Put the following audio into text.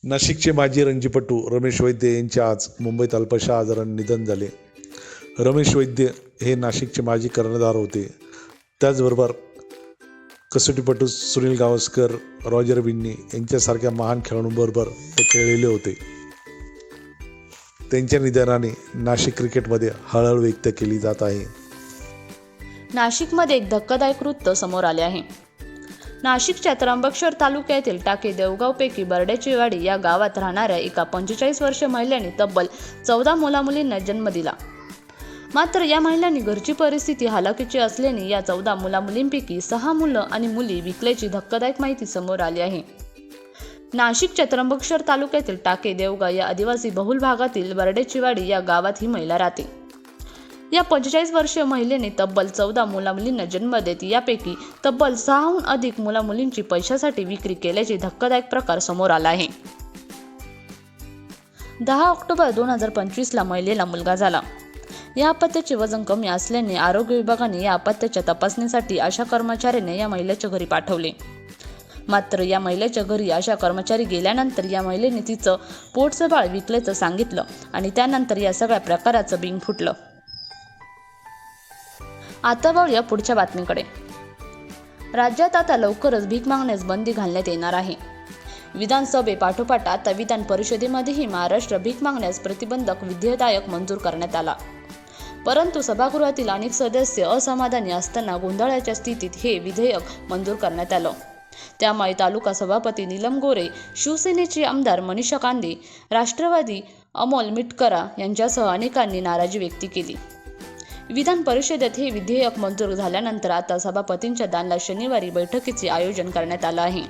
नाशिकचे माजी रणजीपटू रमेश वैद्य यांचे आज मुंबईत अल्पशा आजाराने निधन झाले. रमेश वैद्य हे नाशिकचे माजी कर्णधार होते. त्याचबरोबर कसोटीपटू सुनील गावस्कर, रॉजर बिन्नी यांच्यासारख्या महान खेळाडूंबरोबर ते खेळलेले होते. त्यांच्या निधनाने नाशिक क्रिकेटमध्ये हळहळ व्यक्त केली जात आहे. नाशिकमध्ये एक धक्कादायक वृत्त समोर आले आहे. नाशिकच्या त्र्यंबकेश्वर तालुक्यातील टाके देवगावपैकी बर्ड्याची वाडी या गावात राहणाऱ्या एका 45 वर्षीय महिलेने तब्बल 14 मुलामुलींना जन्म दिला. मात्र या महिलांनी घरची परिस्थिती हालाकीची असल्याने या 14 मुलामुलींपैकी 6 मुलं आणि मुली विकल्याची धक्कादायक माहिती समोर आली आहे. नाशिकच्या त्र्यंबकेश्वर तालुक्यातील टाके देवगाव या आदिवासी बहुल भागातील बर्ड्याची वाडी या गावात ही महिला राहते. या 45 वर्षीय महिलेने तब्बल 14 मुलामुलींना जन्म देत यापैकी तब्बल 6हून अधिक मुलामुलींची पैशासाठी विक्री केल्याचे धक्कादायक प्रकार समोर आला आहे. 10 ऑक्टोबर 2025 ला महिलेला मुलगा झाला. या अपत्याचे वजन कमी असल्याने आरोग्य विभागाने या अपत्याच्या तपासणीसाठी आशा कर्मचाऱ्याने या महिलेच्या घरी पाठवले. मात्र या महिलेच्या घरी आशा कर्मचारी गेल्यानंतर या महिलेने तिचं पोटचं बाळ विकल्याचं सांगितलं आणि त्यानंतर या सगळ्या प्रकाराचं बिंग फुटलं. आता वळूया पुढच्या बातमीकडे. राज्यात आता लवकरच भीक मागण्यास बंदी घालण्यात येणार आहे. विधानसभेपाठोपाठ आता विधान परिषदेमध्येही महाराष्ट्र भीक मागण्यास प्रतिबंधक विधेयक मंजूर करण्यात आला. परंतु सभागृहातील अनेक सदस्य असमाधानी असताना गोंधळाच्या स्थितीत हे विधेयक मंजूर करण्यात आलं. त्यामुळे तालुका सभापती नीलम गोरे, शिवसेनेचे आमदार मनीषा कांदे, राष्ट्रवादी अमोल मिटकरा यांच्यासह अनेकांनी नाराजी व्यक्त केली. विधान परिषदेत हे विधेयक मंजूर झाल्यानंतर आता सभापतींच्या दालनात शनिवारी बैठकीचे आयोजन करण्यात आलं आहे.